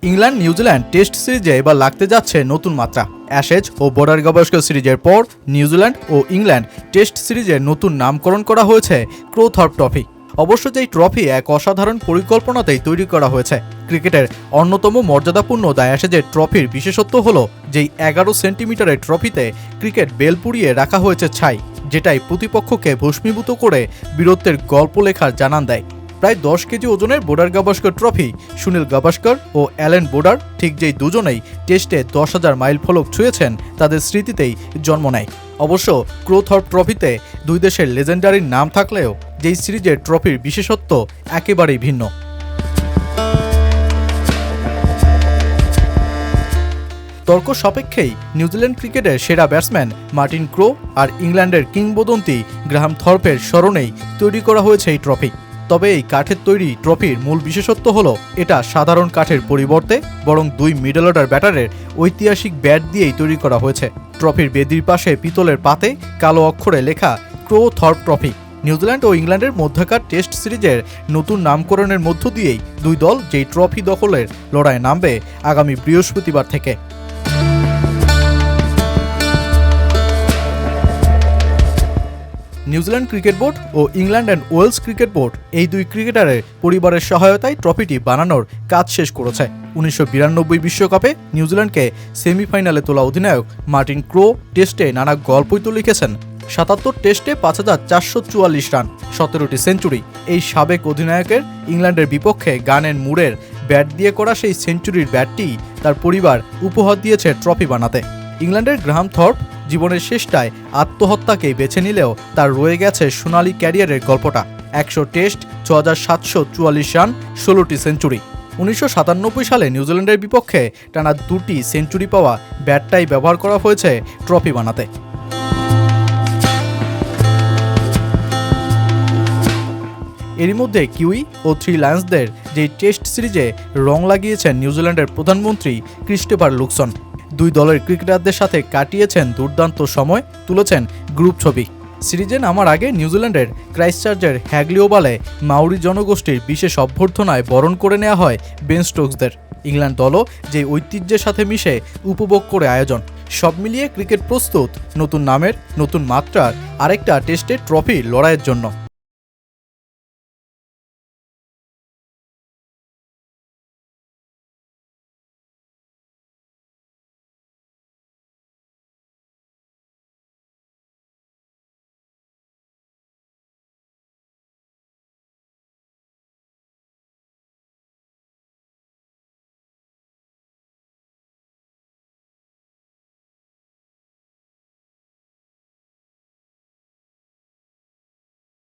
England New Zealand test সিরিজে এবার লাগতে যাচ্ছে নতুন মাত্রা। অ্যাশেজ ও বর্ডার গাভাস্কর সিরিজের পর নিউজিল্যান্ড ও ইংল্যান্ড টেস্ট সিরিজের নতুন নামকরণ করা হয়েছে ক্রোথর্প ট্রফি। অবশ্য যেই ট্রফি এক অসাধারণ পরিকল্পনাতেই তৈরি করা হয়েছে। ক্রিকেটের অন্যতম মর্যাদাপূর্ণ দ্য অ্যাশেজের ট্রফির বিশেষত্ব হলো যেই 11 সেন্টিমিটারের ট্রফিতে ক্রিকেট বেল পুড়িয়ে রাখা হয়েছে ছাই, যেটাই প্রতিপক্ষকে ভস্মীভূত করে বীরত্বের গল্প লেখার জানান দেয়। প্রায় 10 কেজি ওজনের বর্ডার গাভাস্কর ট্রফি সুনীল গাভাস্কর ও অ্যালেন বোর্ডার, ঠিক যেই দুজনেই টেস্টে 10,000 মাইল ফলক ছুঁয়েছেন, তাদের স্মৃতিতেই জন্ম নেয়। অবশ্য ক্রোথর্প ট্রফিতে দুই দেশের লেজেন্ডারির নাম থাকলেও যেই সিরিজের ট্রফির বিশেষত্ব একেবারেই ভিন্ন। তর্ক সাপেক্ষেই নিউজিল্যান্ড ক্রিকেটের সেরা ব্যাটসম্যান মার্টিন ক্রো আর ইংল্যান্ডের কিংবদন্তি গ্রাহাম থর্পের স্মরণেই তৈরি করা হয়েছে এই ট্রফি। তবে এই কাঠের তৈরি ট্রফির মূল বিশেষত্ব হলো এটা সাধারণ কাঠের পরিবর্তে বরং দুই মিডল অর্ডার ব্যাটারের ঐতিহাসিক ব্যাট দিয়েই তৈরি করা হয়েছে। ট্রফির বেদির পাশে পিতলের পাতে কালো অক্ষরে লেখা ক্রোথর্প ট্রফি। নিউজিল্যান্ড ও ইংল্যান্ডের মধ্যকার টেস্ট সিরিজের নতুন নামকরণের মধ্য দিয়েই দুই দল যেই ট্রফি দখলের লড়াইয়ে নামবে আগামী বৃহস্পতিবার থেকে। নিউজিল্যান্ড ক্রিকেট বোর্ড ও England and Wales cricket board এই দুই ক্রিকেটারের পরিবারের সহায়তায় ট্রফিটি বানানোর কাজ শেষ করেছে। 1992 বিশ্বকাপে নিউজিল্যান্ডকে সেমিফাইনালে তোলা অধিনায়ক মার্টিন ক্রো টেস্টে নানা গল্পই তো লিখেছেন। 77 টেস্টে 5,444 রান, 17টি সেঞ্চুরি। এই সাবেক অধিনায়কের ইংল্যান্ডের বিপক্ষে গান অ্যান্ড মুরের ব্যাট দিয়ে করা সেই সেঞ্চুরির ব্যাটটি তার পরিবার উপহার দিয়েছে ট্রফি বানাতে। ইংল্যান্ডের গ্রাহাম থর্প জীবনের শেষটায় আত্মহত্যাকেই বেছে নিলেও তার রয়ে গেছে সোনালী ক্যারিয়ারের গল্পটা। 100 টেস্ট, 6,744 রান, 16টি সেঞ্চুরি। 1997 সালে নিউজিল্যান্ডের বিপক্ষে টানা 2টি সেঞ্চুরি পাওয়া ব্যাটটাই ব্যবহার করা হয়েছে ট্রফি বানাতে। এরই মধ্যে কিউই ও থ্রি লায়ন্সদের যে টেস্ট সিরিজে রং লাগিয়েছেন নিউজিল্যান্ডের প্রধানমন্ত্রী ক্রিস্টোফার লুকসন। দুই দলের ক্রিকেটারদের সাথে কাটিয়েছেন দুর্দান্ত সময়, তুলেছেন গ্রুপ ছবি। সিরিজে নামার আগে নিউজিল্যান্ডের ক্রাইস্টচার্চের হ্যাগলি ওভালে মাউরি জনগোষ্ঠীর বিশেষ অভ্যর্থনায় বরণ করে নেওয়া হয় বেন স্টোকসদের। ইংল্যান্ড দলও যে ঐতিহ্যের সাথে মিশে উপভোগ করে আয়োজন। সব মিলিয়ে ক্রিকেট প্রস্তুত নতুন নামের, নতুন মাত্রার আরেকটা টেস্টের ট্রফি লড়াইয়ের জন্য।